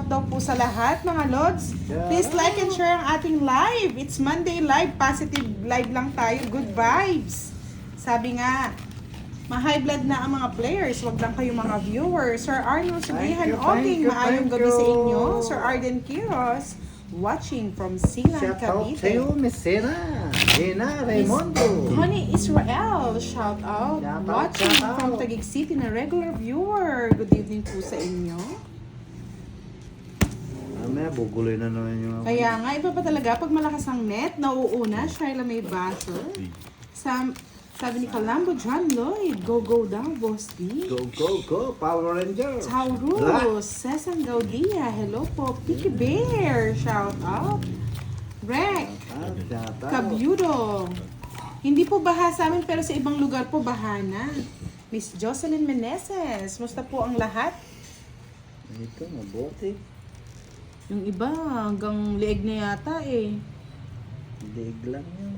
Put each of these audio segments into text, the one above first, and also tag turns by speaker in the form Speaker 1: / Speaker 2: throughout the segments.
Speaker 1: daw po sa lahat mga Lods. Please like and share ang ating live. It's Monday live. Positive live lang tayo. Good vibes. Sabi nga, ma-high blood na ang mga players. Wag lang kayo mga viewers. Sir Arnold Subihan Oking, maayong gabi sa inyo. Sir Arden Quiros, watching from Silang,
Speaker 2: Shout out
Speaker 1: Cavite.
Speaker 2: sa'yo, Miss Sena, Gina Raimundo.
Speaker 1: Honey Israel, shout out.
Speaker 2: Shout out,
Speaker 1: Watching
Speaker 2: shout out.
Speaker 1: from Taguig City na regular viewer. Good evening po sa inyo.
Speaker 2: Mamaya, buguloy na naman yung...
Speaker 1: Kaya nga, iba pa talaga, pag malakas ang net, nauuna, Shyla may basher. Sabi ni Calambo, John Lloyd, go daw, Boss D.
Speaker 2: Go, Power Ranger.
Speaker 1: Taurus, Cesar Gaudia, hello po. Picky Bear, shout out. Rek, Kabyudo. Hindi po baha sa amin, pero sa ibang lugar po baha na. Miss Jocelyn Meneses, musta po ang lahat?
Speaker 2: Ito, mabuti.
Speaker 1: Yung iba, hanggang leeg na yata eh.
Speaker 2: Liig lang yun.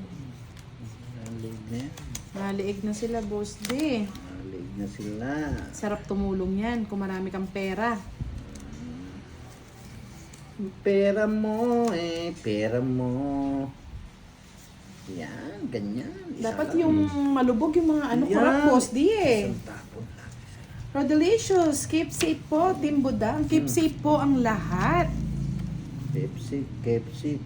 Speaker 2: Liig na yan.
Speaker 1: Naliig na sila, Boss D.
Speaker 2: Liig na sila.
Speaker 1: Sarap tumulong yan kung marami kang pera.
Speaker 2: Pera mo pera mo. Yan, ganyan. Isa
Speaker 1: Dapat
Speaker 2: lang.
Speaker 1: yung malubog yung mga ano,
Speaker 2: Yan.
Speaker 1: correct, Boss D eh.
Speaker 2: Isang tapon lang.
Speaker 1: Rodelicious, keep safe po, Team Budang. Keep safe po ang lahat.
Speaker 2: KFC,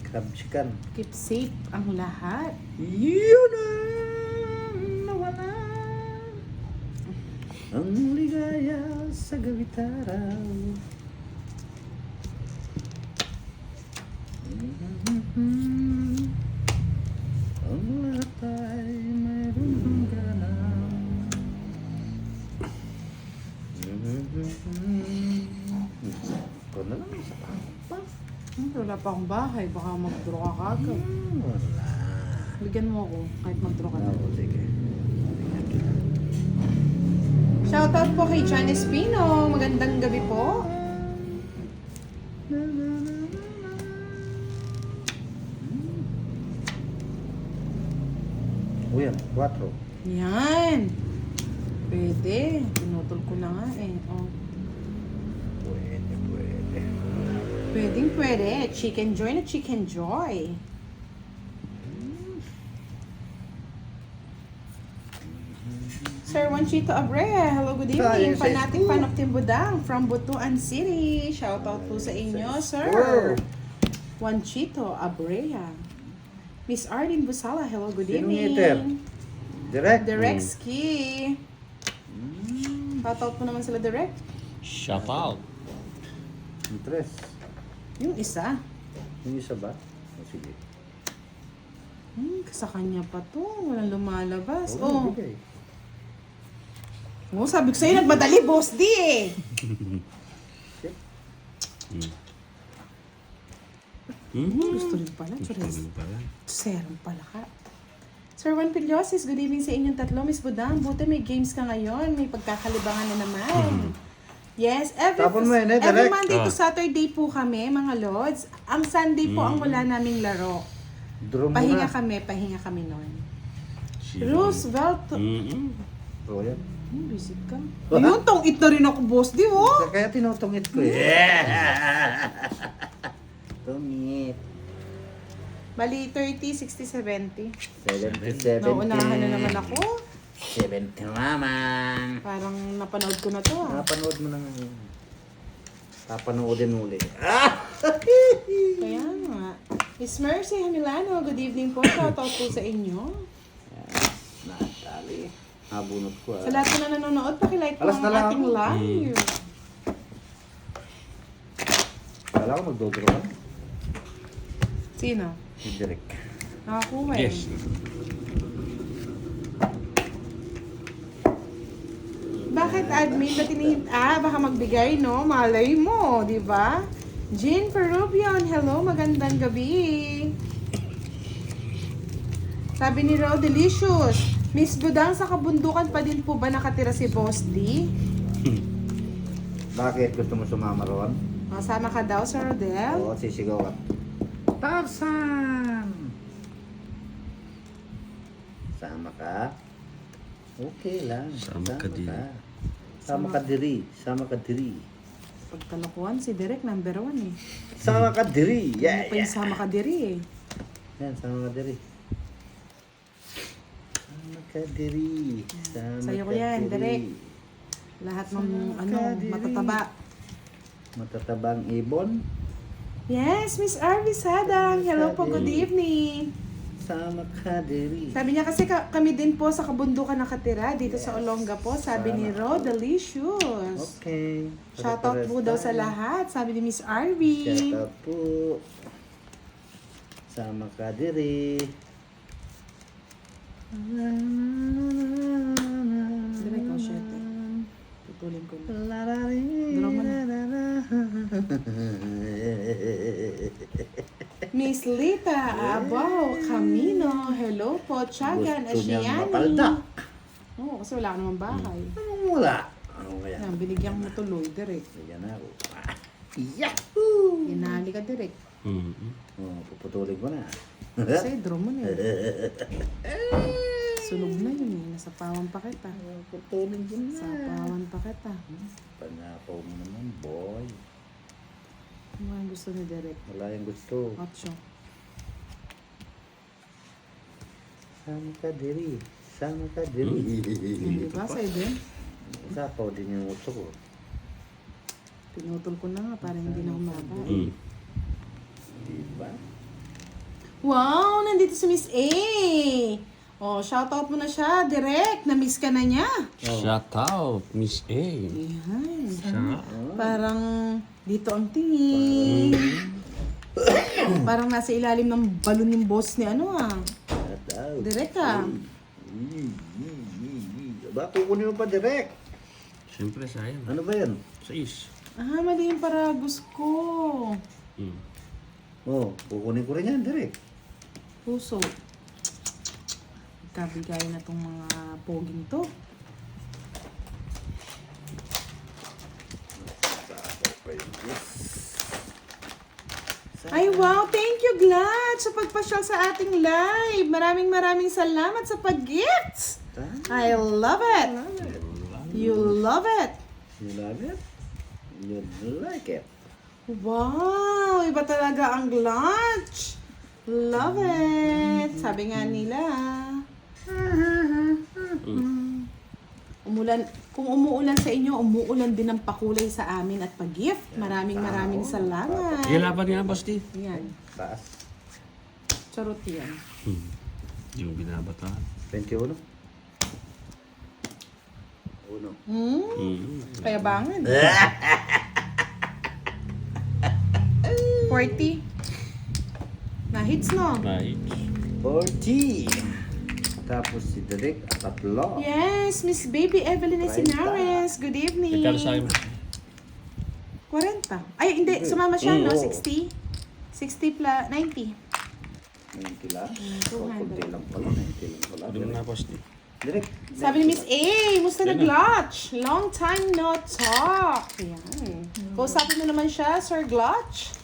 Speaker 2: crab chicken.
Speaker 1: Keep safe ang lahat.
Speaker 2: Yun na nawala ang ligaya sa gawit araw. Ang lahat ay mayroon ng ganaw. Ikaw na lang sa pa.
Speaker 1: Wala pa akong bahay, baka mag-draw ka kagad.
Speaker 2: Wala.
Speaker 1: Bigyan mo ako, kahit mag-draw ka na.
Speaker 2: Oo, sige.
Speaker 1: Shoutout po kay John Espino. Magandang gabi po.
Speaker 2: Uy, 4.
Speaker 1: Yan. Pwede. Pinutol ko na nga eh. Oh.
Speaker 2: Pwede.
Speaker 1: Pwede. Chicken Joy na Chicken Joy. Sir Juanchito Abrea, hello, good evening.
Speaker 2: Tayo sa
Speaker 1: Fanatic
Speaker 2: school.
Speaker 1: fan of Timbudang from Butuan City. Shoutout po sa inyo, sir.
Speaker 2: Wow.
Speaker 1: Juanchito Abrea. Miss Arlene Busala, hello, good
Speaker 2: Sinong
Speaker 1: evening.
Speaker 2: hater? Direct.
Speaker 1: Direct Ski. Shoutout po naman sila Direct.
Speaker 3: Shout out.
Speaker 2: Interest.
Speaker 1: Yung isa.
Speaker 2: Yung isa ba? O sige.
Speaker 1: Sa kanya pa to. Walang lumalabas.
Speaker 2: Oo,
Speaker 1: Oh.
Speaker 2: bigay.
Speaker 1: Oh, sabi ko sa'yo, nagmadali, Boss D eh. Gusto rin pala, Chores. Serum pala ka. Sir Juan Piliosis, good evening sa inyong tatlo. Miss Budang, buti may games ka ngayon. May pagkakalibangan na naman. Yes,
Speaker 2: Tapon mo yun,
Speaker 1: every
Speaker 2: direct.
Speaker 1: Monday to Saturday po kami, mga Lods. Ang Sunday po ang wala naming laro.
Speaker 2: Draw mo
Speaker 1: Pahinga
Speaker 2: na.
Speaker 1: kami noon. Roosevelt.
Speaker 2: O yan.
Speaker 1: Visit ka. Ayun, tong it na rin ako, Boss D, oh.
Speaker 2: Kaya tinutungit ko eh. Tungit.
Speaker 1: Bali, 30, 60, 70.
Speaker 2: 77.
Speaker 1: Nauunahan na naman ako.
Speaker 2: 70 naman.
Speaker 1: Parang napanood ko na to, ah.
Speaker 2: Napanood mo na ngayon. Papanoodin uli.
Speaker 1: Kaya nga. Miss Mercy Hamilano, good evening po. Shoutout po sa inyo.
Speaker 2: Natali. Habunot ko
Speaker 1: Sa lahat po na nanonood, pakilike po
Speaker 2: Alas
Speaker 1: ang
Speaker 2: na lang
Speaker 1: ating
Speaker 2: ako.
Speaker 1: live.
Speaker 2: Wala ko magdodro ka.
Speaker 1: Sino?
Speaker 2: Si Direk.
Speaker 1: Nakakuha eh.
Speaker 3: Yes.
Speaker 1: Bakit admin? Ba't baka magbigay, no? Malay mo, di ba? Jean Peruvian, hello, magandang gabi. Sabi ni Ro, delicious. Miss Budang, sa kabundukan pa din po ba nakatira si Boss D?
Speaker 2: Bakit gusto mo sumama roon?
Speaker 1: Sama ka daw, Sir Rodel?
Speaker 2: Oo, sisigaw ka. Tarzan! Sama ka? Okay lang.
Speaker 3: Sama ka din.
Speaker 2: Sama ka diri. Sama ka diri.
Speaker 1: Pagkalokohan, si Derek number 1 eh.
Speaker 2: Sama ka diri.
Speaker 1: Hindi
Speaker 2: Yeah,
Speaker 1: pa yung sama ka diri eh.
Speaker 2: Yan, sama ka diri. Sama ka diri. Sama
Speaker 1: Sa'yo ko
Speaker 2: ka
Speaker 1: yan,
Speaker 2: diri.
Speaker 1: Derek. Lahat ng ano,
Speaker 2: diri.
Speaker 1: matataba.
Speaker 2: Matatabang ibon.
Speaker 1: Yes, Miss Arby Sadang. Hello po, good evening.
Speaker 2: Sama ka diri.
Speaker 1: Sabi niya kasi kami din po sa kabundukan nakatira dito sa
Speaker 2: Yes.
Speaker 1: Olonga po. Sabi ni
Speaker 2: Sana
Speaker 1: Ro,
Speaker 2: all.
Speaker 1: delicious.
Speaker 2: Okay.
Speaker 1: Shoutout po daw sa lahat. Sabi ni Miss Arby.
Speaker 2: Shoutout po. Sama ka diri.
Speaker 1: Direk ko, shit eh. Tutulin ko na.
Speaker 2: Drama
Speaker 1: Miss Lita Abaw Camino. Hello po, Tiagan
Speaker 2: Gusto niyang
Speaker 1: Asiani.
Speaker 2: mapalda.
Speaker 1: Oo, kasi wala ka namang bahay.
Speaker 2: Anong wala? Ano kaya?
Speaker 1: Yan, binigyan mo tuloy, Direk.
Speaker 2: Bigyan na ako. Yahoo!
Speaker 1: Inali ka, Direk.
Speaker 2: Oh, puputulin ko na.
Speaker 1: Kasi draw mo na eh. Sunog na yun eh. Nasa pawan pa kita.
Speaker 2: Puputulin ko
Speaker 1: Sa pawan pa kita.
Speaker 2: Panakaw mo naman, boy.
Speaker 1: Ano ang gusto ni Direk?
Speaker 2: Wala yung gusto.
Speaker 1: 8.
Speaker 2: Sama ka diri. Sama ka diri.
Speaker 1: Hindi ba? Sa'yo din?
Speaker 2: Sapaw din yung gusto ko.
Speaker 1: Pinutol ko na nga para hindi na humaba.
Speaker 2: Diba?
Speaker 1: Wow! Nandito si Miss A! Oh, shoutout mo na siya, Direk. Na-miss ka na niya.
Speaker 3: Shout out, Miss A.
Speaker 1: Ayan.
Speaker 3: Shout
Speaker 1: Parang dito ang tingin. Parang nasa ilalim ng balon yung boss ni ano ah.
Speaker 2: Shoutout.
Speaker 1: Direk ah.
Speaker 2: Ba, kukunin mo pa direct.
Speaker 3: Siyempre, sayang.
Speaker 2: Ano ba yan?
Speaker 3: 6.
Speaker 1: Ah, mali yung paragos ko.
Speaker 2: Oh, kukunin ko rin yan direct.
Speaker 1: Puso. Kabigay na tong mga poging to. Ay wow, thank you Glad sa pagpasyal sa ating live. Maraming salamat sa pag-gifts. I love it. You love it.
Speaker 2: You love it? You like it?
Speaker 1: Wow, iba talaga ang lunch. Love it. Sabi nga nila. Umulan, kung umuulan sa inyo, umuulan din ang pakulay sa amin at pag-gift. Maraming salamat.
Speaker 3: Ilaban nga, boss D.
Speaker 1: Yan.
Speaker 2: Taas.
Speaker 1: Charot yan.
Speaker 3: Yung binabataan.
Speaker 2: 21. Uno.
Speaker 1: Kaya bangan. 40. Na-hits no?
Speaker 3: Right.
Speaker 2: 40. Tapos si Derek, tatlo.
Speaker 1: Yes, Miss Baby Evelyn Esinares. Good evening.
Speaker 3: Nagkano sa akin?
Speaker 1: 40. Ay, hindi. Sumama siya, no?
Speaker 2: Oo.
Speaker 1: 60. 60 plus 90.
Speaker 2: 90 lang.
Speaker 1: 200.
Speaker 2: Kunti lang pala. 90 lang pala.
Speaker 3: Ano na, boss D?
Speaker 2: Derek.
Speaker 1: Sabi ni Miss A, musta nag-Glotch? Long time no talk. Ayan. Kausapin mo naman siya, Sir Glotch.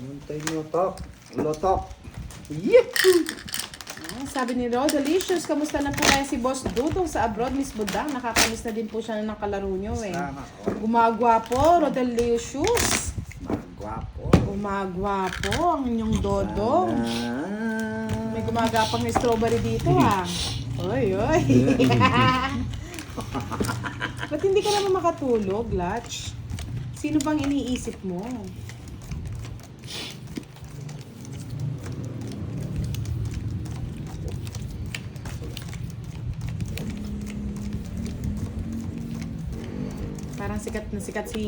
Speaker 2: Muntay mo tok. Lotok. Yehoo!
Speaker 1: Sabi ni Ro, delicious. Kamusta na po kaya si Boss Dudong sa abroad, Miss Budang? Nakakamiss na din po siya ng kalaro nyo eh.
Speaker 2: Sana all.
Speaker 1: Gumagwapo, Ro, delicious.
Speaker 2: Magwapo.
Speaker 1: Gumagwapo ang inyong dodong.
Speaker 2: Sana.
Speaker 1: May gumagapang na strawberry dito ah. Oy, oy. Ba't hindi ka naman makatulog, Latch? Sino bang iniisip mo? Parang sikat na sikat si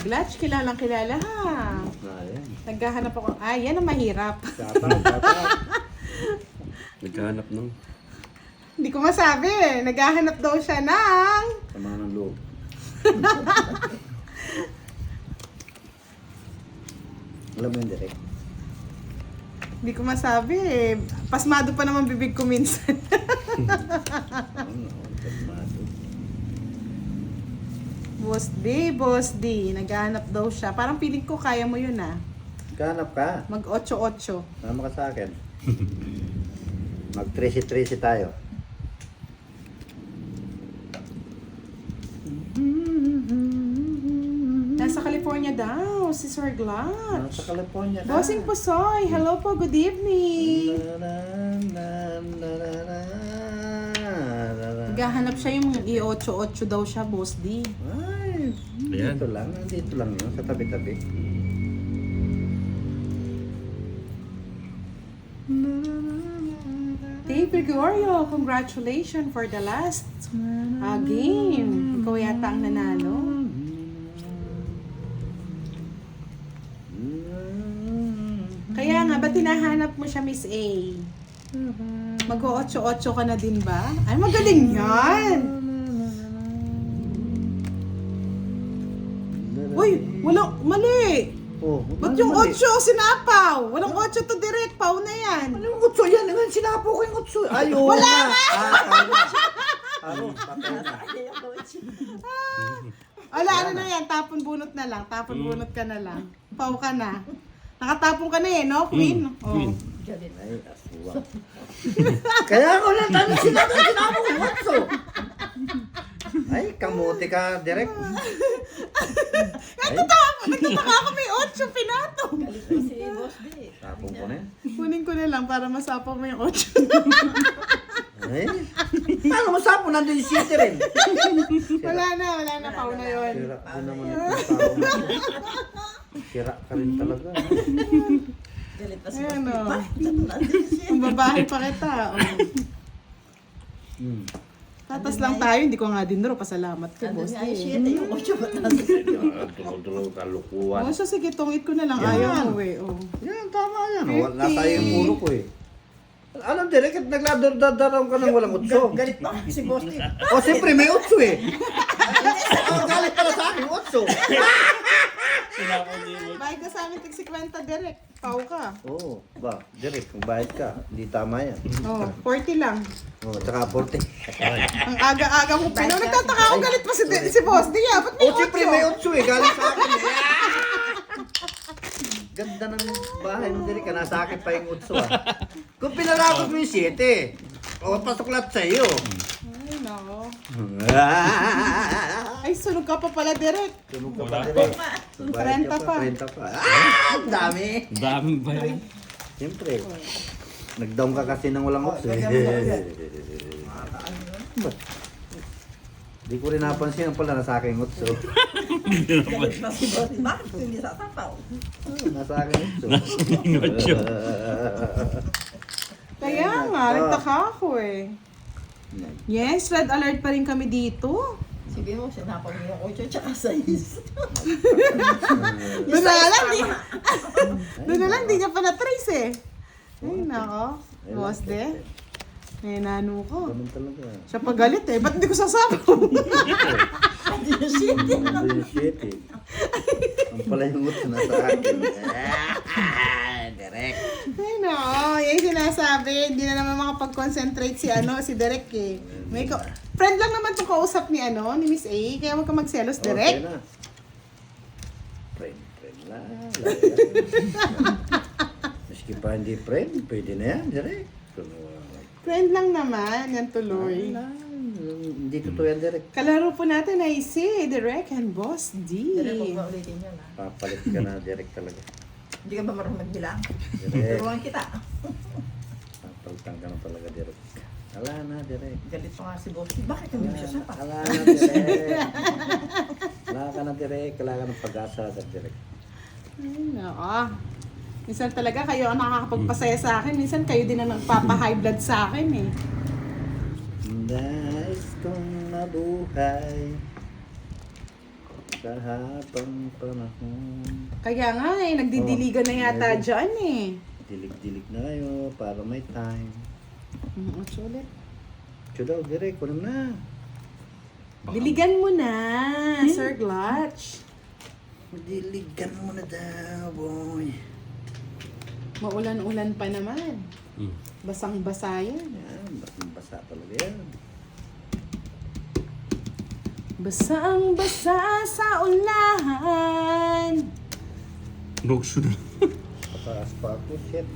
Speaker 1: Glatch. Kilalang kilala ha.
Speaker 2: Ayan.
Speaker 1: Naghahanap ako. Ay, yan ang mahirap.
Speaker 2: Shoutout.
Speaker 3: Nagkahanap ng...
Speaker 1: Hindi ko masabi eh. Naghahanap daw siya ng...
Speaker 2: Sama ng loob. Alam mo yun, Derek?
Speaker 1: Hindi ko masabi eh. Pasmado pa naman bibig ko minsan.
Speaker 2: Ano? Kalmado.
Speaker 1: Boss D. Naghahanap daw siya. Parang feeling ko kaya mo yun ah.
Speaker 2: Ganap ka.
Speaker 1: Mag 8-8.
Speaker 2: Sama ka sa akin. Mag 13-13 tayo.
Speaker 1: Nasa California daw, si Sir Glad.
Speaker 2: Nasa California ka.
Speaker 1: Bossing Pusoy, hello po, good evening. Naghahanap siya yung i-8-8 daw siya, Boss D.
Speaker 2: Ay,
Speaker 3: Ayan.
Speaker 2: dito lang yun, sa tabi-tabi.
Speaker 1: Dave Gregorio, congratulations for the last game. Ikaw yata ang nanalo. Kaya nga, ba't tinahanap mo siya, Miss A? Mag-8-8 ka na din ba? Ay, magaling yan! Uy, walang, mali!
Speaker 2: Oh,
Speaker 1: Ba't yung 8 sinapaw? Walang 8 to direct, pau na yan.
Speaker 2: Ano yung utso yan? Ano yung sinapo ko yung utso? Ayaw
Speaker 1: Wala
Speaker 2: na.
Speaker 1: nga!
Speaker 2: Ano? Patay na.
Speaker 1: Wala, ano na yan, tapon bunot na lang. Tapon bunot ka na lang. Pau ka na. Nakatapon ka na eh, no, Queen? Oh.
Speaker 3: Queen.
Speaker 2: Ay, aswang. Kaya ako lang tanong sinapo ko yung utso. Ay, kamuti ka, direct.
Speaker 1: Nagtataka ako may 8 pinato.
Speaker 4: Si Boss D.
Speaker 2: Tapong ko na yan.
Speaker 1: Kunin ko na lang para masapaw mo yung 8.
Speaker 2: Ay, paano masapo? Nandun yung city rin.
Speaker 1: Wala na, pau na yun.
Speaker 2: Sira ko naman yung tao mo. Sira ka rin talaga.
Speaker 4: Galit na si
Speaker 1: Ayan,
Speaker 4: Boss D.
Speaker 1: oh.
Speaker 4: Bakit nandun siya?
Speaker 1: Ang babae pa kita. Oh.
Speaker 2: Hmm.
Speaker 1: Tatas lang tayo, hindi ko nga din draw. Pasalamat ka,
Speaker 4: Nandun
Speaker 1: boss.
Speaker 4: nga yung shit. Yung 8 mataas.
Speaker 2: Tulog-tulog, kalukuhan.
Speaker 1: Oh, so sige, tungit ko na lang.
Speaker 2: Yan.
Speaker 1: Ayaw mo eh. Oh.
Speaker 2: Yan, tama yan.
Speaker 1: 50.
Speaker 2: Nasa yung ulo ko eh. Anong direct? Nagladar-daraw ka ng walang utso.
Speaker 4: Galit pa si Boss D.
Speaker 2: O, siyempre may utso eh. Galit pala sa akin, utso.
Speaker 1: Bayad ka sa amin, tig 50 direct. Pau ka.
Speaker 2: Oo, ba, direct, kung bayad ka, hindi tama yan.
Speaker 1: Oh, 40 lang.
Speaker 2: Oo, tsaka 40.
Speaker 1: Ang aga-aga mo pino. Nagtataka ako, galit pa si Boss D. Ba't may
Speaker 2: O, siyempre may
Speaker 1: 8?
Speaker 2: utso eh, galit sa akin eh. Ganda ng bahay mo direct, nasa akin pa yung utso ah. Kung pinalakot mo yung 7, o pasok lahat sa iyo.
Speaker 1: Ay, no. Ay, sunog ka pa pala direct.
Speaker 2: Tunog ka pa direct. Bayad ka
Speaker 1: 30 pa.
Speaker 2: 30 pa. Ah, ang dami.
Speaker 3: Daming ba yan?
Speaker 2: Siyempre, nag-down ka kasi ng walang utso eh. Ba't? Di ko rin napansin ang pala nasa akin yung utso.
Speaker 4: Galit pa si Boss D. Bakit hindi sasapaw?
Speaker 2: Nasa akin yung utso.
Speaker 3: Ingotyo.
Speaker 1: Kaya nga, nagtaka ako eh. Yes, red alert pa rin kami dito.
Speaker 4: Sige mo, sinapaw mo yung 8 tsaka 6.
Speaker 1: Doon na lang, doon na lang, di niya pa na-trace eh. Ay, nako. Boss de. May nano ko.
Speaker 2: Ganun talaga.
Speaker 1: Siya pa galit eh. Ba't hindi ko sasapaw?
Speaker 4: Hindi yung shit.
Speaker 2: Nandun yung shit eh. Ang pala yung utso nasa akin. Direct.
Speaker 1: Ay, nako. Yan yung sinasabi. Hindi na naman makapag-concentrate si si Derek eh. Friend lang naman itong kausap ni ni Miss A. Kaya huwag ka magselos, Derek.
Speaker 2: Okay na. Friend lang. Maski pa hindi friend, pwede na yan, direct.
Speaker 1: Friend lang naman. Yan tuloy.
Speaker 2: Hindi totoo yan, direct.
Speaker 1: Kalaro po natin ay si Derek and Boss D.
Speaker 4: Galit mo ba ulitin yun ha?
Speaker 2: Papalit ka na, direct talaga.
Speaker 4: Hindi ka ba marunong magbilang?
Speaker 2: Direct.
Speaker 4: Turuan kita.
Speaker 2: Papalitan ka na talaga, direct. Ala na, direct.
Speaker 4: Galit pa nga si Boss D. Bakit hindi mo siya sapa?
Speaker 2: Ala na, direct. Wala ka na, direct. Wala ka ng pag-asa, direct.
Speaker 1: Ay, nako. Minsan talaga kayo ang nakakapagpasaya sa akin. Minsan kayo din ang nagpapa-high blood sa akin eh.
Speaker 2: Nais kong mabuhay sa habang panahon.
Speaker 1: Kaya nga eh, nagdidiligan na yata
Speaker 2: meron.
Speaker 1: dyan eh.
Speaker 2: Dilig-dilig na kayo para may time.
Speaker 1: Ulit.
Speaker 2: Chudaw, direct. Kunin na.
Speaker 1: Diligan mo na, Sir Glutch.
Speaker 2: Diligan mo na daw, boy.
Speaker 1: Maulan-ulan pa naman.
Speaker 3: Hmm.
Speaker 1: Basang-basa yan.
Speaker 2: Yan, basang-basa talaga yan.
Speaker 1: Basang-basa sa ulan.
Speaker 3: Bugso na.
Speaker 2: Pataas pa ako, shit.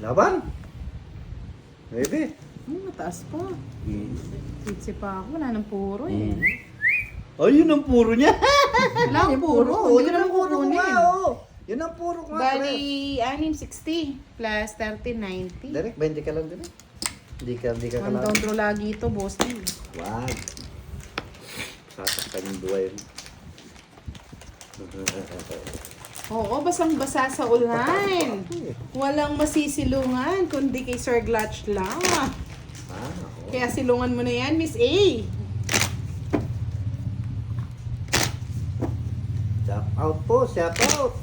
Speaker 2: Laban! Baby!
Speaker 1: Mataas pa. Sitsi pa ako, wala nang puro eh.
Speaker 2: Ay, yun ang puro niya.
Speaker 1: Wala ang puro. Hindi ko
Speaker 2: Yun
Speaker 1: naman
Speaker 2: ang puro ko
Speaker 1: kukunin.
Speaker 2: nga, oo. Yun ang puro ko nga.
Speaker 1: Bali, 660 plus 30, 90.
Speaker 2: Direk, 20 ka lang direk. Hindi ka
Speaker 1: One
Speaker 2: kailangan.
Speaker 1: down throw lagi ito, boss.
Speaker 2: Wag. Sasaktan yung buhay.
Speaker 1: Oo, basang-basa sa ulan. Walang masisilungan, kundi kay Sir Glatch lang.
Speaker 2: Oo.
Speaker 1: Kaya silungan mo na yan, Miss A.
Speaker 2: Shout out po, shout out.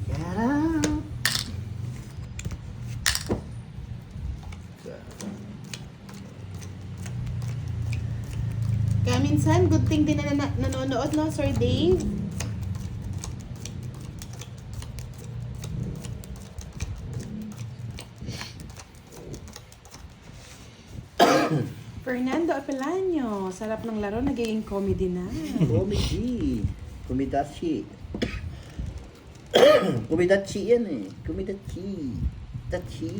Speaker 2: Shout out.
Speaker 1: Kaya minsan, good thing din na nanonood, no, Sir Dave? Fernando Apelaño, sarap ng laro, nagiging comedy na.
Speaker 2: Comedy. Kumidachi. Kumidachi yan eh. Kumidachi. Dachi.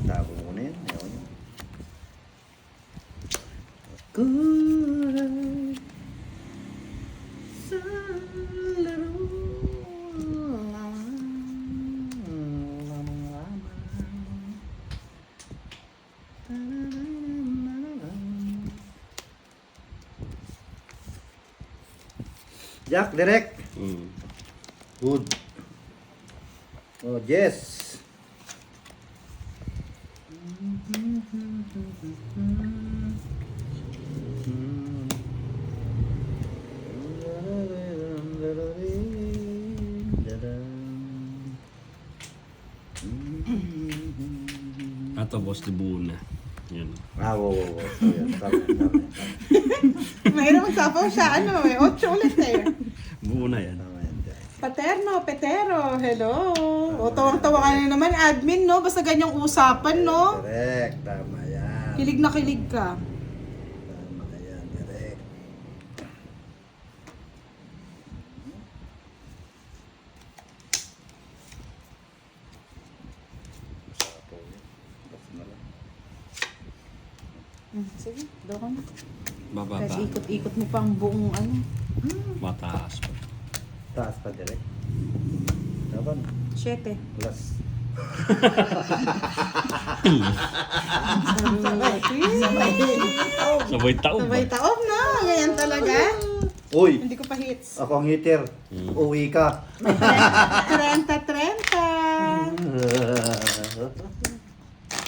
Speaker 2: Tapo mo na yan. Ayaw niya. Kulang sa laro. Jack, direct. Good. Oh, yes.
Speaker 3: Ato, boss, libuo na. Yan.
Speaker 2: Ah, wow. So, yan. Tama.
Speaker 1: Mahirap magsapaw siya, ano eh, 8 ulit eh.
Speaker 3: Buo na yan.
Speaker 2: Tama yan, Jack.
Speaker 1: Petero, hello. O, tawang-tawa ka na naman, admin, no? Basta ganyang usapan, no?
Speaker 2: Direct. Tama yan.
Speaker 1: Kilig na kilig ka.
Speaker 2: Tama yan, direct. Usapaw yan. Basta na lang.
Speaker 1: Sige, doon ka na.
Speaker 3: Bababa.
Speaker 1: Kasi ikot-ikot mo pang buong ano.
Speaker 3: Mataas pa.
Speaker 2: Taas pa, direct. Daban.
Speaker 1: 7.
Speaker 2: Plus.
Speaker 3: Sabay taon
Speaker 1: Sabay
Speaker 3: ba?
Speaker 1: taob na. Ganyan talaga.
Speaker 2: Uy!
Speaker 1: Hindi ko pa hits.
Speaker 2: Ako ang hitter. Uwi ka.
Speaker 1: 30.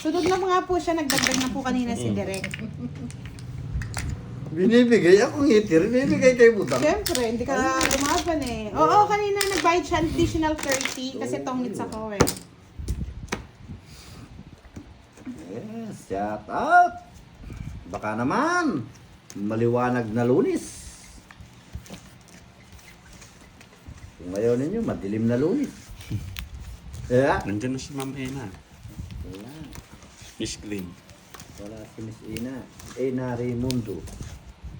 Speaker 1: Sunod na mga po siya. Nagdagdag na po kanina si Direk.
Speaker 2: Binibigay akong hitter. Binibigay kay Budang.
Speaker 1: Siyempre, hindi ka lumaban eh. Oo, kanina nagbayad siya additional 30 kasi tongits ako eh.
Speaker 2: Yes, shout out. Baka naman. Maliwanag na Lunis. Kung ayaw ninyo, madilim na Lunis. Yeah.
Speaker 3: Nandiyan na si Ma'am Ena.
Speaker 2: Wala.
Speaker 3: Miss Green.
Speaker 2: Wala si Miss Ina. Ina Raimundo.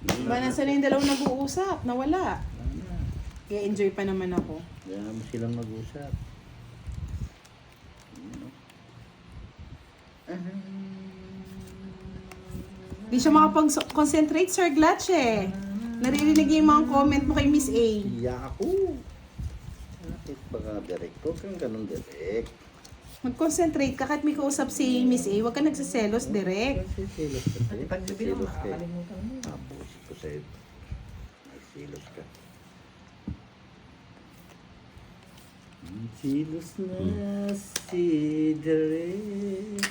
Speaker 1: Diba, nasa na yung dalawang nag-uusap? Nawala. Kaya enjoy pa naman ako.
Speaker 2: Kaya mo silang mag-usap.
Speaker 1: Di siya makapag-concentrate, Sir Glatch eh. Naririnig yung mga comment mo kay Miss A.
Speaker 2: Iya ako. Bakit ba ka direct? Huwag kang ganun direct.
Speaker 1: Mag-concentrate ka kahit may kausap si Miss A. Huwag ka nagsaselos direct.
Speaker 2: Kasi silos ka.
Speaker 4: Pati pag bibili mo,
Speaker 2: Silos ka.
Speaker 4: makakalimutan mo.
Speaker 2: Tapos ko sa'yo. May silos ka. Silos na si Derek.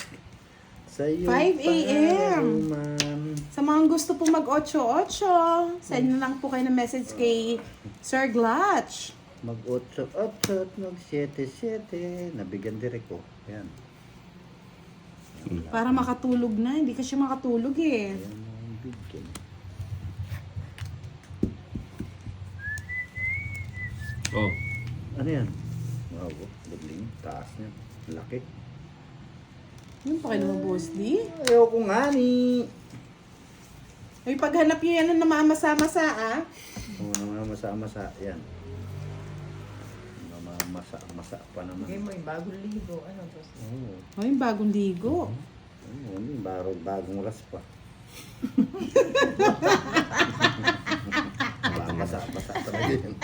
Speaker 2: Sa'yo
Speaker 1: 5 a.m..
Speaker 2: paruman.
Speaker 1: Sa mga gusto po mag-8-8, send na lang po kayo ng message kay Sir Glatch.
Speaker 2: Mag-8 at mag-7-7. Nabigyan direct ko. Yan.
Speaker 1: Para makatulog na. Hindi kasi makatulog eh.
Speaker 2: Yan ang bigyan.
Speaker 3: Oh,
Speaker 2: Ano yan? Wow, budling. Taas niya. Laki.
Speaker 1: Ano pa kayo mga boss di?
Speaker 2: Ayaw ko nga ni.
Speaker 1: Ay, paghanap nyo yan ng namamasa-masa ah.
Speaker 2: Oo naman masama sa yan. Masa pa naman.
Speaker 4: Bigay mo yung bagong ligo. Ano, boss?
Speaker 2: Oo.
Speaker 1: Oh, yung bagong ligo.
Speaker 2: Yung bagong raspa. Masa talaga yun.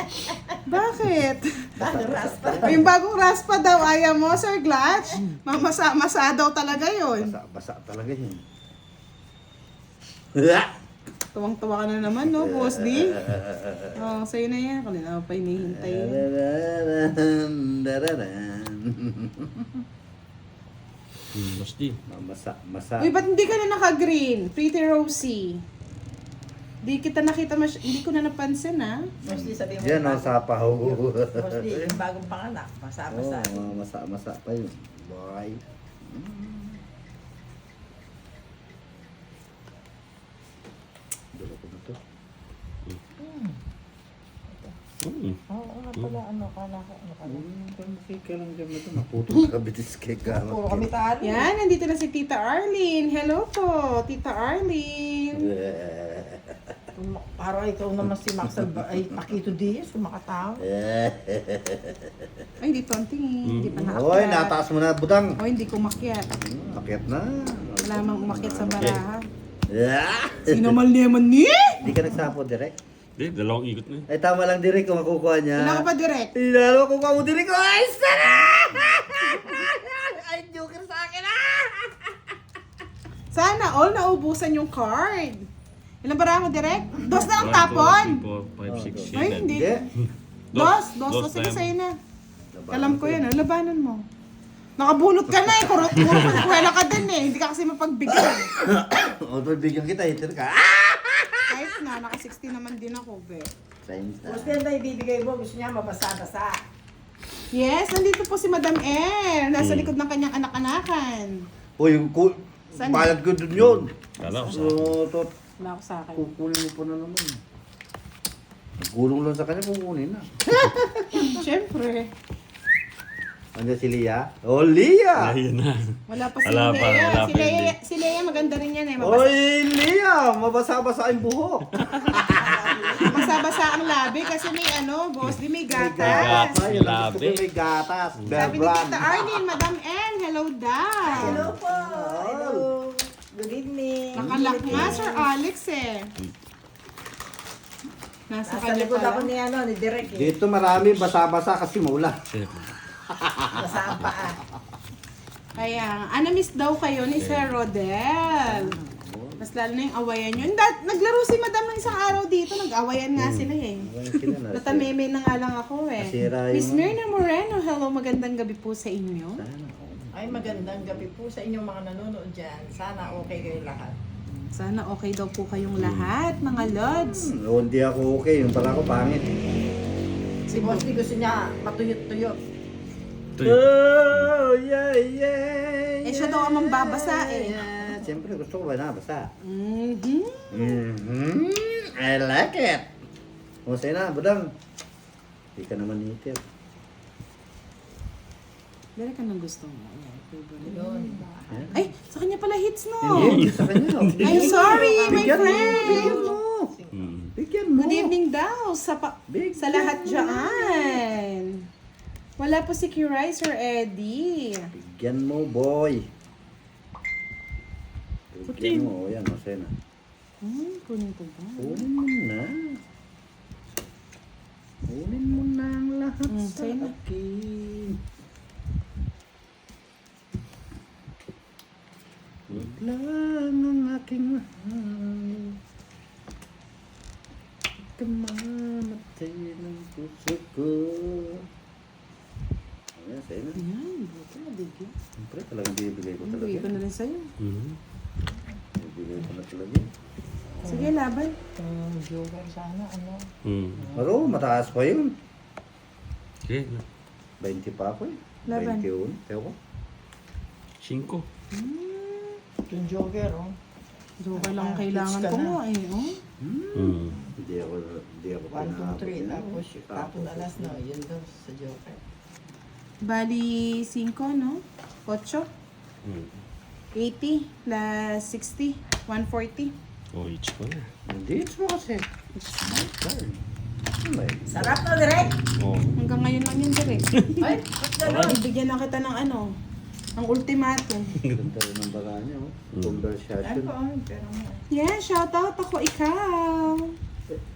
Speaker 1: Bakit?
Speaker 4: Bagong raspa.
Speaker 1: O yung bagong raspa daw, ayaw mo, Sir Glatch? Masa daw talaga yun.
Speaker 2: Basa talaga yun.
Speaker 1: Tuwang-tuwa ka na naman, no, Boss D? Oh, sa'yo na yan. Kanina pa hinihintay yun.
Speaker 3: Mas di.
Speaker 2: Masa.
Speaker 1: Uy, ba't hindi ka na naka-green? Pretty Rosie. Hindi ko na napansin, ha?
Speaker 4: Mostly sabihin mo.
Speaker 2: Yan o, sa paho.
Speaker 4: Mostly yung bagong panganak. Basa-basa.
Speaker 2: Masa pa yun. Boy. Dulo ko na to.
Speaker 4: Oo, nga pala. Ano pala.
Speaker 2: Ka lang dyan mo ito. Naputol ka bitis kay gamot.
Speaker 4: Puro kami tali.
Speaker 1: Yan, nandito na si Tita Arlene. Hello po, Tita Arlene.
Speaker 4: Parang ikaw naman si Maxal ay Paquito Diaz, kumakatawa.
Speaker 1: Ay, hindi to ang tingin. Hindi pa naakyat.
Speaker 2: Oy, nataas mo na budang.
Speaker 1: O, hindi ko makyat.
Speaker 2: Akyat na.
Speaker 1: Wala mang umakyat sa baraha.
Speaker 2: Yeah.
Speaker 1: Sino mal naman ni?
Speaker 2: Hindi ka nagsapo direct.
Speaker 3: Di, dalawang ikot na yun.
Speaker 2: Ay, tama lang direct kung makukuha niya.
Speaker 1: Wala ka pa direct.
Speaker 2: Lalo makukuha mo direct ko. Ay, sana! Ay, joker sa akin
Speaker 1: Sana all naubusan yung card. Ilang baraha mo direct? Dos na ang tapon.
Speaker 3: 1, 2, 3, 4, 5, 6, 7.
Speaker 1: Ay, hindi. Dos. Sige, sa'yo na. Alam ko yan, labanan mo. Nakabunot ka na eh. Kuwela ka din eh. Hindi ka kasi mapagbigay.
Speaker 2: O, bigyan kita. Hitir ka.
Speaker 1: Kahit na, naka 60 naman din ako, be.
Speaker 2: Science na.
Speaker 4: Gusto yan na ibibigay mo, gusto niya mabasa-basa.
Speaker 1: Yes, nandito po si Madam Air. Nasa likod ng kanyang anak-anakan.
Speaker 2: Uy,
Speaker 1: Saan?
Speaker 2: bayad ko dun yun.
Speaker 3: Kala ko sa
Speaker 2: So, to,
Speaker 1: Wala ako sa akin.
Speaker 2: kukunin mo pa na naman. Gulong lang sa kanya, kukunin na.
Speaker 1: Siyempre.
Speaker 2: Andiyan si Lia? Oh, Lia!
Speaker 3: Ayun na.
Speaker 1: Wala pa si
Speaker 3: Wala pa,
Speaker 1: Lea.
Speaker 3: wala
Speaker 1: Si
Speaker 3: pa,
Speaker 1: Lea,
Speaker 3: hindi.
Speaker 1: si Lea maganda rin yan eh. Mabasa,
Speaker 2: Oy, Lia! Mabasa-basa ang buhok.
Speaker 1: basa ang labi kasi may boss, di may gatas.
Speaker 3: gatas.
Speaker 2: Ay, alam
Speaker 3: Labi.
Speaker 2: ko may gatas.
Speaker 1: Sabi ni
Speaker 2: Berbran.
Speaker 1: Tita Arlene, Madam N, hello daw.
Speaker 4: Hello po. Hello. Good evening.
Speaker 1: Nakalak nga, Sir Alex eh. Nasa
Speaker 4: Nasa
Speaker 1: kanya
Speaker 4: likod ako
Speaker 1: pala.
Speaker 4: ni Direk eh.
Speaker 2: Dito marami basa-basa kasi maulan.
Speaker 4: Basa ang paa.
Speaker 1: Kaya, miss daw kayo ni Sir Rodel. Mas lalo na yung awayan nyo. Naglaro si Madam ng isang araw dito. Nag-awayan nga sila eh. Natameme na nga lang ako eh.
Speaker 2: Nasira
Speaker 1: Miss
Speaker 2: yung-
Speaker 1: Myrna Moreno, hello, magandang gabi po sa inyo.
Speaker 4: Ay, magandang gabi po sa inyong mga nanonood dyan. Sana okay kayo lahat.
Speaker 1: Sana okay daw po kayong lahat, mga lods.
Speaker 2: O, hindi ako okay. Yung pala ako pangit.
Speaker 4: Si Bossy gusto niya matuyot-tuyot.
Speaker 2: Oh, yeah, yeah.
Speaker 1: Eh, siya daw ang mambabasa eh.
Speaker 2: Yeah. Siyempre, gusto ko ba nabasa?
Speaker 1: Mhm.
Speaker 2: I like it. O, sa'yo na, budang. Hindi ka naman itir.
Speaker 1: Dali ka nang gusto mo. Ayan, favorite.
Speaker 4: Yun.
Speaker 1: Ay, sa kanya pala hits no.
Speaker 2: Hindi, sa kanya.
Speaker 1: I'm sorry, my
Speaker 2: Bigyan mo,
Speaker 1: friend.
Speaker 2: bigyan mo. Bigyan mo.
Speaker 1: Good evening daw sa sa lahat dyan. Wala po si Kiray, Sir Eddie.
Speaker 2: Bigyan mo, boy. Bigyan mo. O, yan, o, sa'yo na.
Speaker 1: Kunin ko ba?
Speaker 2: Kunin mo na. Kunin mo na ang lahat sa
Speaker 1: sa'yo na.
Speaker 2: akin. Huwag lang ang aking mahal. Kamamatay ng puso ko. Ayan, sa'yo na.
Speaker 1: Ayan, buto na bigyan.
Speaker 2: Siyempre, talagang bibigay ko
Speaker 1: Bigay ko
Speaker 2: talaga.
Speaker 1: na rin sa'yo.
Speaker 2: Bibigay ko na talaga.
Speaker 1: Sige, laban.
Speaker 4: Joker sana, ano.
Speaker 2: Pero mataas pa yun.
Speaker 3: Okay.
Speaker 2: 20 pa ako eh.
Speaker 1: Laban.
Speaker 2: 21. Teo ko.
Speaker 3: 5.
Speaker 4: Yung Joker, oh.
Speaker 1: Joker lang ang kailangan
Speaker 4: hits ka
Speaker 1: ko
Speaker 4: na.
Speaker 1: mo eh. Oh.
Speaker 2: Hindi ako
Speaker 4: 1, 2, 3, tapos alas no, yun daw sa Joker.
Speaker 1: Bali, 5, no? 8. 80 plus 60. 140.
Speaker 3: Oh, each pa na.
Speaker 2: Hindi, it's mo kasi. It's my turn.
Speaker 4: Sarap na direct.
Speaker 3: Oo.
Speaker 1: Hanggang ngayon lang yun, direct.
Speaker 4: Ay, ba't gano'n?
Speaker 1: Bibigyan na kita ng ano, ng ultimatum.
Speaker 2: Ganda rin ng bala niya, oh.
Speaker 4: Ay
Speaker 2: Conversation.
Speaker 4: po, pero mo.
Speaker 1: Yeah, shout out ako, ikaw.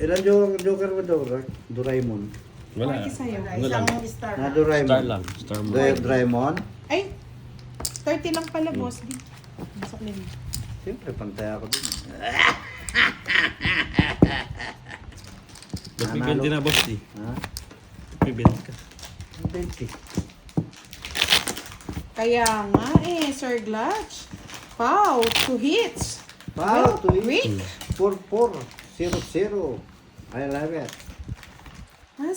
Speaker 2: Ilan joker mo daw, Doraemon?
Speaker 3: Wala.
Speaker 1: Party sa'yo.
Speaker 3: Ano lang?
Speaker 4: Isang star
Speaker 2: Na
Speaker 4: na.
Speaker 2: Doraemon?
Speaker 3: Star lang. Star mo.
Speaker 2: Doraemon?
Speaker 1: Ay, 30 lang pala, boss. Di. Masok din.
Speaker 2: Siyempre, pantay ako din.
Speaker 3: Ba't may 20 na, boss? Di?
Speaker 2: Ha?
Speaker 3: May 20 ka.
Speaker 2: 20.
Speaker 1: Kaya nga Sir Glutch. Wow, 2 hits.
Speaker 2: Wow,
Speaker 1: Well,
Speaker 2: 2
Speaker 1: Rick.
Speaker 2: 4-4. 0-0. I love it.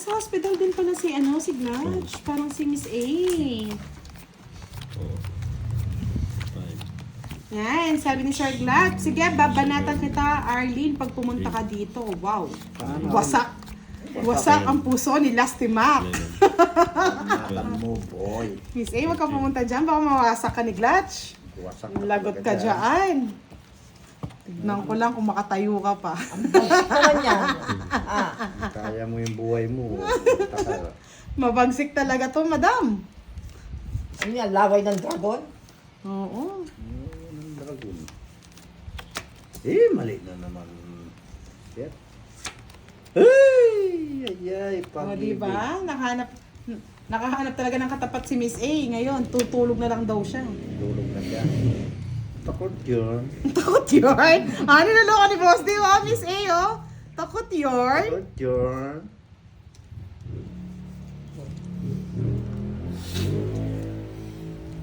Speaker 1: Sa hospital din pala si Glutch. Parang si Miss A.
Speaker 3: Oo. Five.
Speaker 1: Yan, sabi ni Sir Glutch. Sige, babanatan kita, Arlene, pag pumunta ka dito. Wow.
Speaker 2: Paano?
Speaker 1: Wasak ang puso ni Lasty Mac.
Speaker 3: 11.
Speaker 2: Alam mo, boy.
Speaker 1: Miss A, wag ka pumunta dyan. Baka mawasak ka ni Glutch.
Speaker 2: Wasak
Speaker 1: Lagot ka dyan. Tignan ko lang kung makatayo ka pa.
Speaker 4: Naman yan. Ah,
Speaker 2: Kaya mo yung buhay mo.
Speaker 1: Mabagsik talaga to, madam.
Speaker 4: ano yan, laway ng dragon?
Speaker 1: Oo.
Speaker 2: Ng dragon. Mali na naman. Shit. Ay,
Speaker 1: O,
Speaker 2: pag-ibig.
Speaker 1: diba? Nakahanap talaga ng katapat si Miss A. Ngayon, tutulog na lang daw siya.
Speaker 2: Tulog na siya. Takot yun.
Speaker 1: Takot yun? Niloloko ni Boss D, oh, Miss A, oh. Takot yun?
Speaker 2: Takot yun.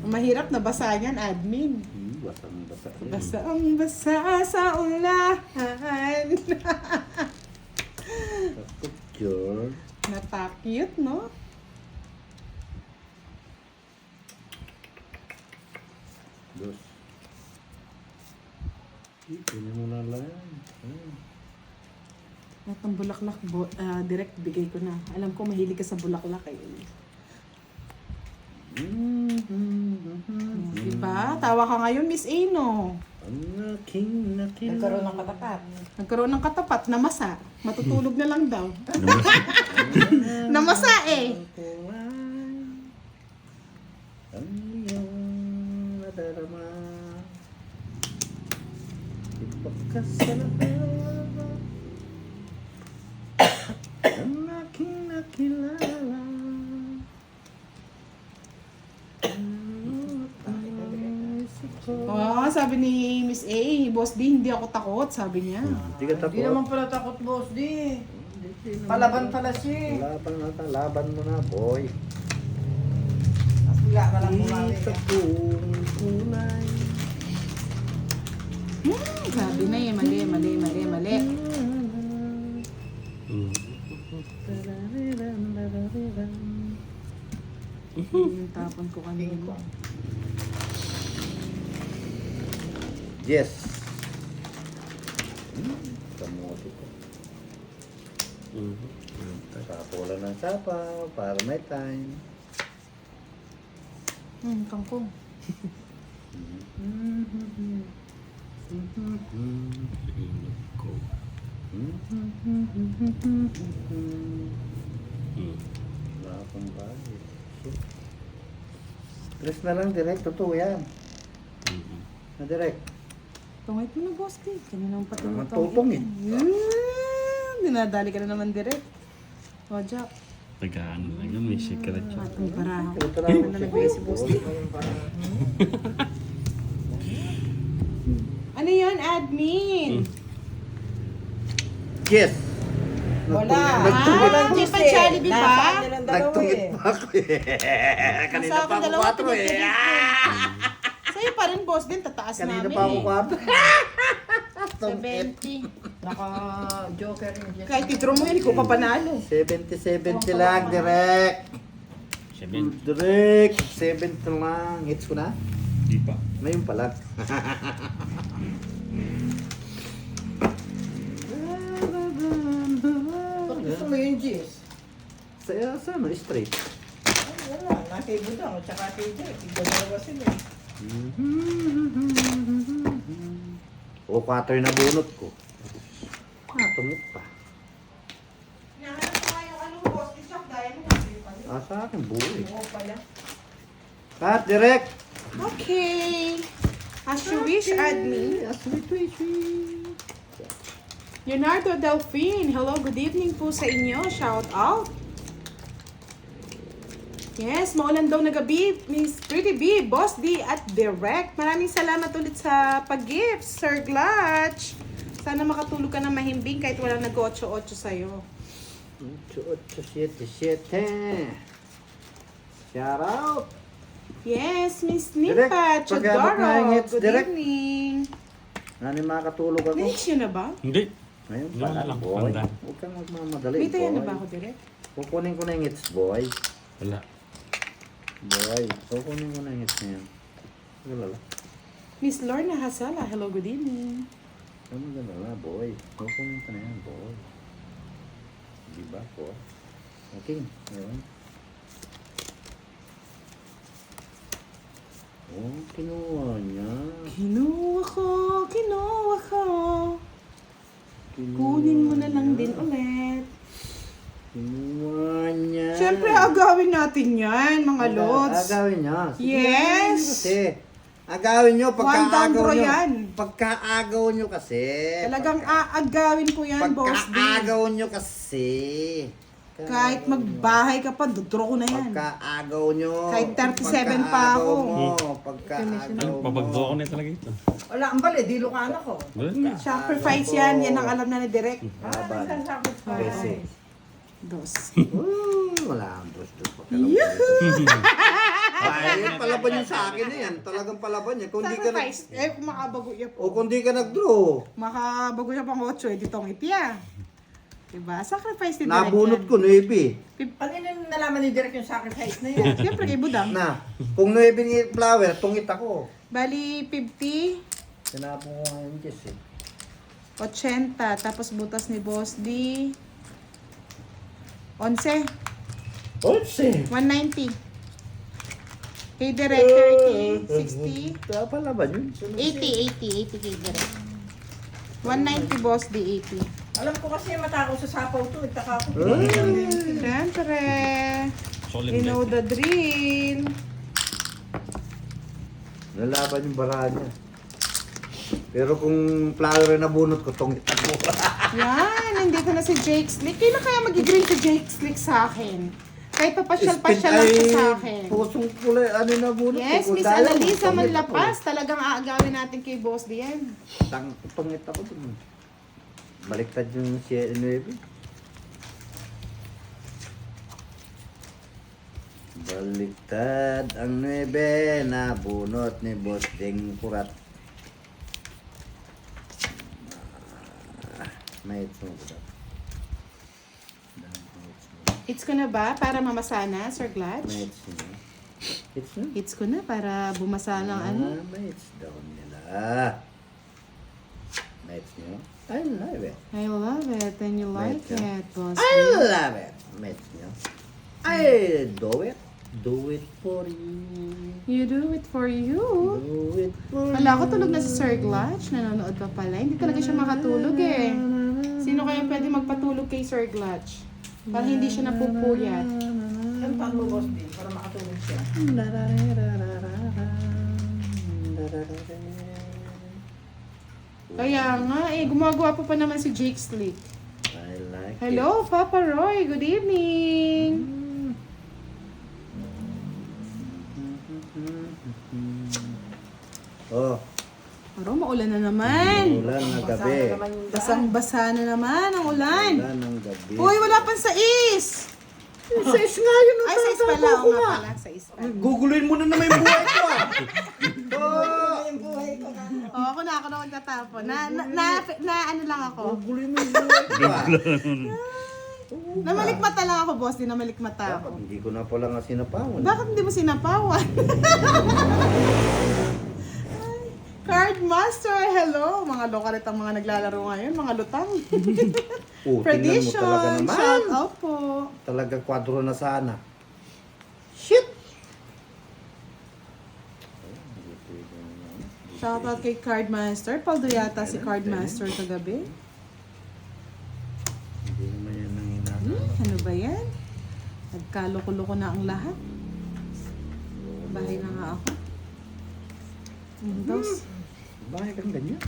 Speaker 1: Mahirap na basa yan, admin.
Speaker 2: Basang-basa yun.
Speaker 1: Basang-basa sa ulahan.
Speaker 2: Takot yun.
Speaker 1: Natakot, no?
Speaker 2: Dos. Kunin mo na lang.
Speaker 1: Itong bulaklak, direct bigay ko na. Alam ko mahilig ka sa bulaklak eh. Diba? Tawa ka ngayon, Miss A, no?
Speaker 2: Ang aking nakilala.
Speaker 4: Nagkaroon ng katapat.
Speaker 1: Nagkaroon ng katapat, namasa. Matutulog na lang daw. Namasa eh.
Speaker 2: Ang iyong nadarama. Ipagkasalahan. Ang aking nakilala.
Speaker 1: Oh, sabi ni Miss A, Boss D, hindi ako takot, sabi niya.
Speaker 2: Hindi ka
Speaker 4: Hindi naman pala takot, boss, di. Palaban pala siya.
Speaker 2: Laban mo na, boy.
Speaker 4: Tapos bigla ka lang bumawi.
Speaker 2: Ito kong kulay.
Speaker 1: Sabi na eh, mali.
Speaker 3: Mm.
Speaker 1: Yung tapon ko kanina.
Speaker 2: Yes. Kamote ko. Sapo lang ng sapaw para may time.
Speaker 1: Kangkong.
Speaker 3: Go.
Speaker 2: Wala akong bagay. Press na lang direct. Totoo yan. Na direct.
Speaker 1: Tungit mo na, Boss D. Kanina mo pati mo
Speaker 2: Matutong eh.
Speaker 1: Dinadali ka na naman direct. O, Jack.
Speaker 3: Nag-ano lang yun, may secret siya.
Speaker 1: Matang baraha.
Speaker 2: Puta lang
Speaker 1: Ano na nagbigay si Boss D? Ano yun, admin?
Speaker 2: Yes.
Speaker 4: Wala.
Speaker 2: Nagtungit.
Speaker 1: Hindi pa Jollibee ba?
Speaker 4: Nasaan nilang dalawa
Speaker 2: Nagtungit
Speaker 4: eh.
Speaker 2: pa ako eh. Kanina
Speaker 1: Nasa
Speaker 2: pa
Speaker 1: akin
Speaker 2: ako
Speaker 1: dalawa,
Speaker 2: 4 eh.
Speaker 1: Sa'yo pa rin, Boss din. Tataas
Speaker 2: Kanina
Speaker 1: namin
Speaker 2: pa ako
Speaker 1: eh.
Speaker 2: 4.
Speaker 1: 70.
Speaker 4: Naka-joker yung Jess.
Speaker 1: Kahit i-draw mo yun, ikaw pa panalo.
Speaker 2: 70 lang direct.
Speaker 3: 7.
Speaker 2: Direct. 70 lang. Hits ko na.
Speaker 3: Di pa.
Speaker 2: Ngayon pala.
Speaker 4: Ba't gusto mo yung Jess?
Speaker 2: Sa ano? Straight.
Speaker 4: Ay, wala. Nakay Budang at saka kay Jess. Dalawa sila eh.
Speaker 2: O, 4 na bunot ko. Tungit pa.
Speaker 1: Nahanap ko
Speaker 2: Sa akin, buhay.
Speaker 4: Oo pala.
Speaker 2: Cut, direct.
Speaker 1: Okay. As you wish, Admin.
Speaker 2: Sweet, sweet, sweet.
Speaker 1: Leonardo Delphine, hello, good evening po sa inyo. Shout out. Yes, maulan daw na gabi, Miss Pretty B, Boss D, at Direct. Maraming salamat ulit sa pag-gifts, Sir Glutch. Sana makatulog ka na mahimbing kahit walang nag-8-8 sa'yo.
Speaker 2: 8-7-7. Shout out.
Speaker 1: Yes, Miss
Speaker 2: Direct,
Speaker 1: Nipa
Speaker 2: pag-abot na yung
Speaker 1: Chodoro,
Speaker 2: hits,
Speaker 1: good
Speaker 2: Direct.
Speaker 1: evening.
Speaker 2: Nani makatulog ako.
Speaker 1: Finish yun na ba?
Speaker 3: Hindi.
Speaker 2: Ngayon
Speaker 3: Wala
Speaker 2: pala,
Speaker 3: lang,
Speaker 2: boy.
Speaker 3: panda.
Speaker 2: Huwag kang magmamadali,
Speaker 1: May tayo na
Speaker 2: boy.
Speaker 1: ba ako, Direct?
Speaker 2: Kukunin ko na yung hits, boy.
Speaker 3: Wala.
Speaker 2: Boy, kukunin ko na yung hits na yan. Wala lang.
Speaker 1: Miss Lorna Hasala, hello, good evening.
Speaker 2: Ano ganda na, boy. Kukunin ko na yan, boy. Diba, boy? Okay, ngayon. Oh, kinuha niya.
Speaker 1: Kinuha ko, kinuha ko.
Speaker 2: Kinuha
Speaker 1: Kunin mo na lang
Speaker 2: niya.
Speaker 1: din ulit.
Speaker 2: Kinuha niya.
Speaker 1: Siyempre, agawin natin yan, mga lods.
Speaker 2: Agawin niya. Sige,
Speaker 1: Yes.
Speaker 2: Kasi, agawin niyo,
Speaker 1: One down
Speaker 2: pagkaagaw
Speaker 1: draw
Speaker 2: niyo.
Speaker 1: yan.
Speaker 2: Pagkaagaw niyo kasi.
Speaker 1: Talagang aagawin ko yan, Boss D.
Speaker 2: Pagkaagaw niyo kasi.
Speaker 1: Kahit magbahay ka pa, dodraw ko na yan.
Speaker 2: Pagkaagaw nyo.
Speaker 1: Kahit 37 pa ako.
Speaker 2: Pagkaagaw mo.
Speaker 3: Babagdo ako na talaga ito.
Speaker 4: Wala, ang bali, di Lucano ko.
Speaker 3: Wala.
Speaker 1: Sacrifice yan, yan ang alam na ni Direk.
Speaker 2: Laban.
Speaker 4: Nagsasacrifice.
Speaker 2: Kasi.
Speaker 1: Dos.
Speaker 2: Wala ang dos-dos pa. Ay, yun, palaban yun sa akin na yan. Talagang palaban yan. Kung di ka
Speaker 1: Sacrifice. Eh, kung makabago niya
Speaker 2: O
Speaker 1: po.
Speaker 2: kung di ka nag-draw.
Speaker 1: Makabago niya pang 8, eh, ditong ipya. Diba? Sacrifice ni Direk
Speaker 2: Nabunot
Speaker 1: yan.
Speaker 2: ko, 9.
Speaker 4: Kanina nalaman ni Direk yung sacrifice na yan.
Speaker 1: Siyempre, kay Budang.
Speaker 2: Na, kung 9 ni flower, tungit ako.
Speaker 1: Bali, 50,
Speaker 2: Sinapon ko ngayon, Jess eh.
Speaker 1: 80, tapos butas ni Boss D. 11,
Speaker 2: Otse!
Speaker 1: 190. Kay Direk, 30, 60,
Speaker 2: Palaban yun.
Speaker 1: 80 kay Direk. 190 Boss D, 80.
Speaker 4: Alam ko kasi mata ko sa sapaw to. Itaka ko.
Speaker 1: Siyempre,
Speaker 3: Solid
Speaker 1: you know
Speaker 3: bet.
Speaker 1: the drill.
Speaker 2: Nalaban yung bara niya. Pero kung flower na bunot ko, tungit ako.
Speaker 1: Yan, nandito na si Jake Slick. Kailan kaya mag-green si Jake Slick sa akin? Kahit papasyal-pasyal lang siya sa akin.
Speaker 2: Pusong kulay, ano na bunot
Speaker 1: Yes,
Speaker 2: ko.
Speaker 1: Miss
Speaker 2: Dahil
Speaker 1: Annalisa
Speaker 2: tungit
Speaker 1: Manlapas. Talagang aagawin natin kay Boss Dian.
Speaker 2: ako. Tungit ako dun. Baliktad yung si 9. Baliktad ang 9 na bunot ni Boss Ding Kurat. May ito mo ba?
Speaker 1: Hits ko na ba para mamasana, Sir
Speaker 2: May
Speaker 1: Glatch?
Speaker 2: ito mo. It's na?
Speaker 1: Hits ko na para bumasa ng ano.
Speaker 2: May ito daw nila. May ito nyo. I love it.
Speaker 1: I love it and you like
Speaker 2: Right, yeah.
Speaker 1: it, Boss
Speaker 2: I
Speaker 1: D.
Speaker 2: love it. May ito nyo. I do it. Do it for you.
Speaker 1: You do it for you.
Speaker 2: Do it for
Speaker 1: Wala ko, tulog na si Sir Glatch. Nanonood pa pala. Hindi talaga siya makatulog eh. Sino kaya pwede magpatulog kay Sir Glatch? Para hindi siya napupuyat.
Speaker 4: Ang taon mo, boss din, para makatulog siya.
Speaker 1: Kaya nga eh, gumagawa pa naman si Jake Slick.
Speaker 2: I like
Speaker 1: Hello, Papa Roy. Good evening.
Speaker 2: it. Oh,
Speaker 1: Aro, maulan na naman.
Speaker 2: ulan ng
Speaker 4: Basa
Speaker 2: gabi.
Speaker 4: na naman yung daan.
Speaker 1: Basang-basa na naman ang ulan.
Speaker 2: Ulan ng gabi.
Speaker 1: Uy, wala pang sais.
Speaker 2: Sais nga yun.
Speaker 1: Ay, sais pala. Oo nga pala, sais pala.
Speaker 2: Guguluhin mo na naman yung buhay ko ah. Oh,
Speaker 4: Yung buhay ko nga.
Speaker 1: Oo, ako na magtatapon. Na ano lang ako.
Speaker 2: guguluhin mo yung buhay ko ah.
Speaker 1: Namalikmata lang ako, boss. Di namalikmata ako.
Speaker 2: Hindi ko na pala nga sinapawan.
Speaker 1: Bakit hindi mo sinapawan? Card Master, hello! Mga lokalit ang mga naglalaro ngayon, mga lutang.
Speaker 2: Oh, tingnan mo talaga
Speaker 1: Tradition,
Speaker 2: naman.
Speaker 1: shout out po.
Speaker 2: Talagang kwadro na sana. Shit!
Speaker 1: Shout out kay Card Master. Paldo yata si Card Master kagabi.
Speaker 2: Hindi naman yan ang hinahanap.
Speaker 1: Ano ba yan? Nagkaloko-loko na ang lahat. Bahay na nga ako. Windows.
Speaker 2: Bakit kang ganyan?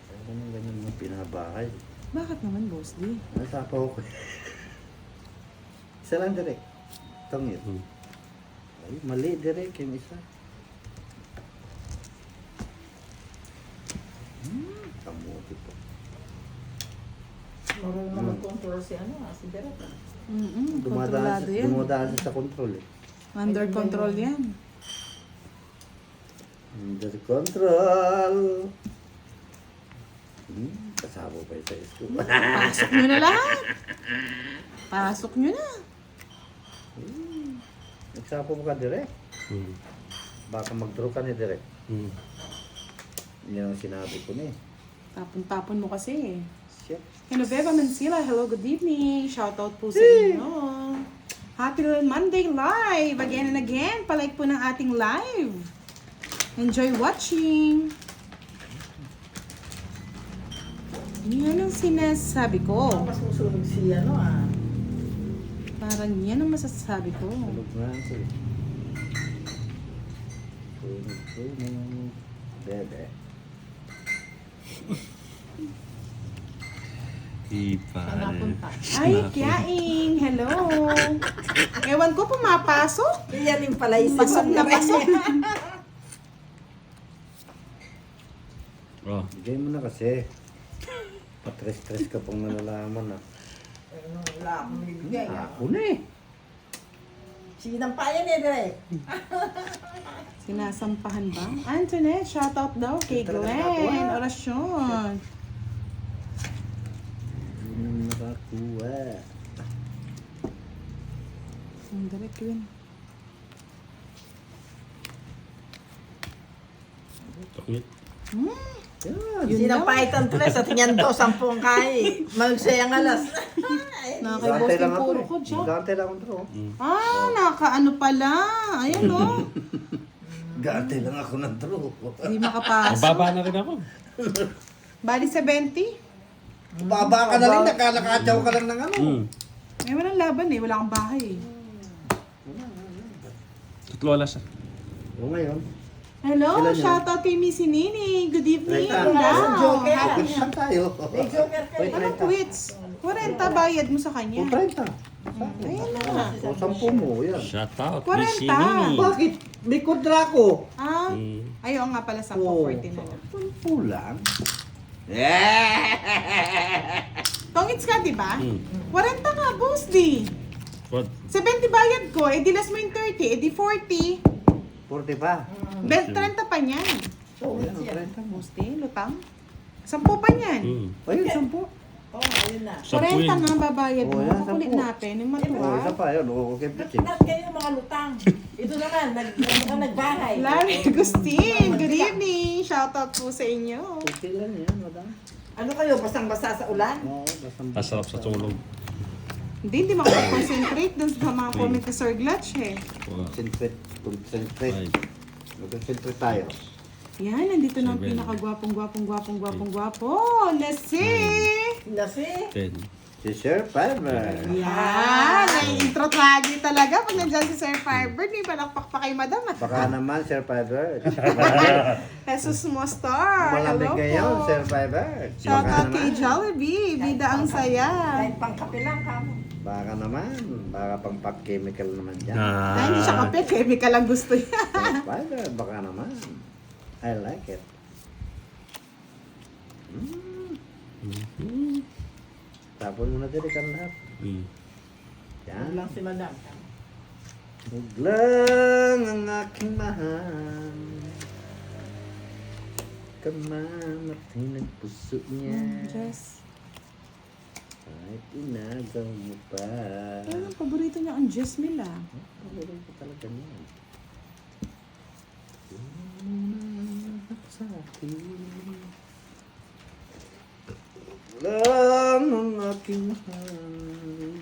Speaker 2: Bakit kang ganyan mo pinabahay?
Speaker 1: Bakit naman, Boss D?
Speaker 2: Nasapaw ko. Isa lang direct. Itong yun.
Speaker 3: Hmm.
Speaker 2: Ay, mali direct yung isa. Kamuti po.
Speaker 4: Marunong mag-control si si Derek.
Speaker 1: Kontrolado yan.
Speaker 2: Dumadaan siya sa control eh.
Speaker 1: Under control yan.
Speaker 2: Under control. Kasama pa yung sa school.
Speaker 1: Pasok nyo na lahat. Pasok nyo na.
Speaker 2: Nagsapo mo ka direct.
Speaker 3: Hmm.
Speaker 2: Baka mag-draw ka ni direct.
Speaker 3: Hmm.
Speaker 2: Yan ang sinabi ko na eh.
Speaker 1: Tapon-tapon mo kasi.
Speaker 2: Shit.
Speaker 1: Hello, Beba Mansila. Hello, good evening. Shoutout po sa inyo. Happy Monday Live. Again and again. Palike po ng ating live. Enjoy watching. Yan ang sinasabi ko.
Speaker 4: Mas susunog si
Speaker 1: Parang yan ang masasabi ko.
Speaker 2: Tulog na ako eh. Tulog. Bebe.
Speaker 4: Saan napunta?
Speaker 1: Ay, Kiaing. Hello. Ewan ko, pumapasok.
Speaker 4: Yan yung pala isip.
Speaker 1: Pasok na pasok.
Speaker 3: Oh.
Speaker 2: Bigay mo na kasi. Patres-tres ka pang nalalaman ah.
Speaker 4: Wala akong bibigay.
Speaker 2: Ako na eh.
Speaker 4: Sinampayan eh, Derek.
Speaker 1: Sinasampahan ba? Antoinette, shoutout daw kay Glenn. Orasyon.
Speaker 2: Hindi mo nakakuha.
Speaker 1: Ang direct Glenn.
Speaker 3: Tokit.
Speaker 2: Yan.
Speaker 1: Yun lang.
Speaker 4: Sinampayat ang tres at yan to, 10 kay. Magsayang alas.
Speaker 1: Nakakay boss
Speaker 2: Gante lang
Speaker 1: yung
Speaker 2: ako
Speaker 1: puro
Speaker 2: eh.
Speaker 1: ko, Jack.
Speaker 2: Gante lang ako draw.
Speaker 1: Nakaano pala. Ayan o.
Speaker 2: Gante lang ako ng draw.
Speaker 1: Hindi makapasok.
Speaker 3: Mababa na rin ako.
Speaker 1: Bali 70.
Speaker 2: Baba ka na rin, nakalakatsaw ka lang ng ano.
Speaker 3: Hmm.
Speaker 1: Eh, walang laban eh. Wala kang bahay eh.
Speaker 3: Tutlo alas.
Speaker 2: O ngayon,
Speaker 1: Hello,
Speaker 2: Ilan yun?
Speaker 1: shoutout kay Miss Nini. Good evening
Speaker 2: Rita.
Speaker 1: daw.
Speaker 4: Joker.
Speaker 1: Happy-
Speaker 2: saan tayo?
Speaker 4: May joker ka.
Speaker 2: Wait,
Speaker 1: Anong
Speaker 2: 30.
Speaker 1: quits? 40 bayad mo sa kanya.
Speaker 2: O 30.
Speaker 1: Ayan na.
Speaker 2: O 10 mo, yan.
Speaker 3: Shout out.
Speaker 1: 40.
Speaker 3: Miss Nini.
Speaker 2: Bakit? May kudra ko.
Speaker 3: Hmm.
Speaker 1: Ayaw nga pala sa
Speaker 2: Oh,
Speaker 1: 40 na lang.
Speaker 2: 10 lang.
Speaker 1: Tongits ka, di ba?
Speaker 3: Hmm.
Speaker 1: 40 nga, boss di.
Speaker 3: What?
Speaker 1: 70 bayad ko, eh di last mo yung 30, eh di 40.
Speaker 2: 40 pa.
Speaker 1: 30 pa niyan.
Speaker 2: O yan, o 30 mo.
Speaker 1: Boss di, lutang. 10 pa niyan.
Speaker 3: Hmm.
Speaker 2: Ayun, 10.
Speaker 4: Oo, ayun na.
Speaker 1: 40 nga babayad mo.
Speaker 2: Oh, yan,
Speaker 1: Kakulit
Speaker 2: 10.
Speaker 1: natin, yung
Speaker 2: O, isa
Speaker 1: matuwa.
Speaker 2: pa, yun. O, okay, pitching.
Speaker 4: Lahat kayo mga lutang. Ito naman, nagbahay.
Speaker 1: Larry Agustin, good evening. Shoutout po sa inyo.
Speaker 2: Okay lang yan, madam.
Speaker 4: Ano kayo, basang-basa sa ulan?
Speaker 2: Oo, basta.
Speaker 3: Masarap sa tulog.
Speaker 1: Hindi makapag-concentrate dun sa mga comment ni Sir Glutch eh.
Speaker 3: Wow.
Speaker 2: Concentrate. Mag-concentrate tayo.
Speaker 1: Yan, nandito na ang
Speaker 3: Seven.
Speaker 1: pinakagwapong-gwapo. Lassie!
Speaker 4: Lasi.
Speaker 3: 10.
Speaker 2: Si Sir Palmer.
Speaker 1: Yan, ay intro lagi talaga pag nandiyan si Sir Firebird. May palakpak pa kay Madam.
Speaker 2: Baka naman, Sir Palmer.
Speaker 1: Jesus Mostar.
Speaker 2: Malamig
Speaker 1: Hello
Speaker 2: ngayon,
Speaker 1: po.
Speaker 2: Sir Palmer.
Speaker 1: Shoutout kay Jollibee. Bida ang saya.
Speaker 4: Kahit pangkape lang kamo.
Speaker 2: Baka naman, baka pang pag-chemical naman dyan.
Speaker 1: Ay, hindi siya kape. Chemical lang gusto niya.
Speaker 2: Sir Palmer, baka naman. I like it. Tapon mo na din ang lahat.
Speaker 3: Hmm.
Speaker 2: Yan.
Speaker 4: Yan lang si Madam.
Speaker 2: Huwag lang ang aking mahal. Kamamatay ng puso niya.
Speaker 1: Jess.
Speaker 2: Kahit inagaw mo pa.
Speaker 1: Ano ang paborito niya ang Jasmine ah.
Speaker 2: Pagulong ko talaga niya. Sa akin. Lang ang aking mahal.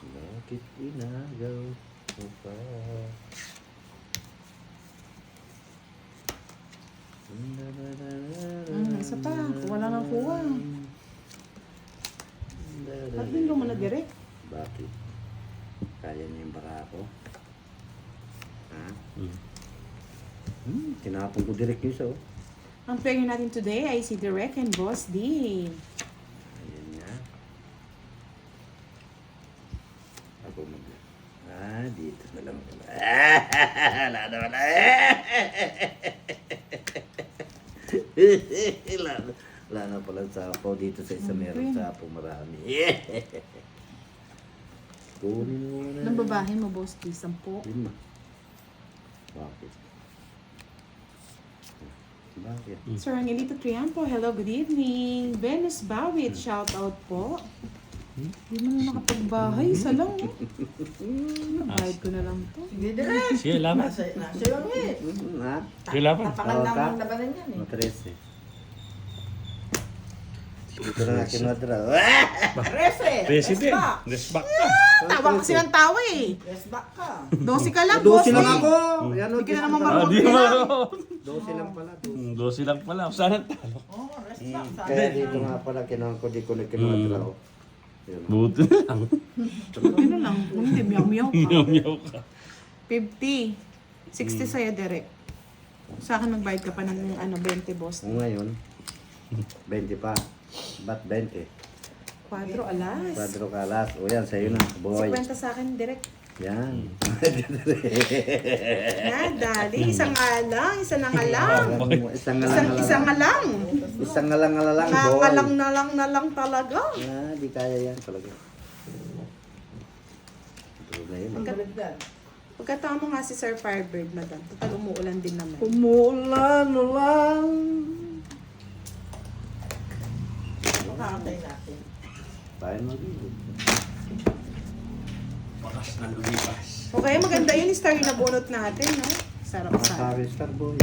Speaker 2: Bakit inagaw mo pa?
Speaker 1: Asa pa? Wala nang kuha. Ba't hindi mo na direct?
Speaker 2: Bakit? Kaya niya yung barako? Ha? Tinapon ko direct yun sa oh.
Speaker 1: Ang player natin today ay si Direk and Boss D.
Speaker 2: Ayan nga. Ako mag... dito na lang pala. Wala na wala. Wala na pala sapo dito sa isa meron sapo marami. Kunin mo na.
Speaker 1: Nang babae mo, Boss D, 10.
Speaker 2: 5. Bakit? Bakit?
Speaker 1: Sir Angelito Triampo, hello, good evening. Venus Bawit, shout out po. Hindi mo na nakapagbahay, isa lang. Nabahid ko na lang to.
Speaker 4: Hindi direct.
Speaker 3: Sige, lamat.
Speaker 4: Nasa lang eh.
Speaker 2: Ha?
Speaker 3: Sige, lamat.
Speaker 4: Tapangan
Speaker 2: Tawag
Speaker 4: lang
Speaker 2: ka?
Speaker 4: ang labanan yan eh.
Speaker 2: Matres eh. Dito na kinodra.
Speaker 4: 13!
Speaker 3: President.
Speaker 4: back!
Speaker 3: Let's back ka.
Speaker 1: Tawa kasi ng tawa eh.
Speaker 4: Yes, back ka.
Speaker 1: 12 ka lang, Boss
Speaker 2: 12
Speaker 1: D.
Speaker 2: lang ako. Yan o.
Speaker 1: Hindi ka na naman
Speaker 3: Ah, di
Speaker 1: marunong.
Speaker 3: mo.
Speaker 2: 12 lang pala.
Speaker 3: 12 lang pala. Sana talo.
Speaker 4: Oh, rest back.
Speaker 2: Kaya dito nga pala kinuha ko di ko na kinodra ko. Yun.
Speaker 3: Buti lang.
Speaker 1: Ano lang, hindi, miyaw-miyaw ka.
Speaker 3: Miyaw-miyaw ka.
Speaker 1: 50. 60 sa'yo, Direk. Sa akin magbayad ka pa ng 20, Boss.
Speaker 2: O ngayon, 20 pa. Ba't 20?
Speaker 1: 4 alas.
Speaker 2: 4 kalas. O yan, sa'yo na. Boy.
Speaker 1: 50 sa akin, Direk.
Speaker 2: Yan.
Speaker 1: Dali. Isang alang, isa na nga lang.
Speaker 2: Isang ngalang
Speaker 1: Isa nga lang.
Speaker 2: Isang ngalang boy.
Speaker 1: Nangalang na lang talaga.
Speaker 2: Di kaya yan talaga. Ito na yun.
Speaker 4: Ang baligtad.
Speaker 1: Pagkatama nga si Sir Firebird, madam. Total umuulan din naman.
Speaker 2: Umuulan, ulan.
Speaker 4: Makakatay natin.
Speaker 2: Tayo mo rin.
Speaker 3: Bakas na lumipas.
Speaker 1: Okay, maganda yun. Star yung nabunot natin, no? Sarap sa.
Speaker 2: Masabi, Starboy.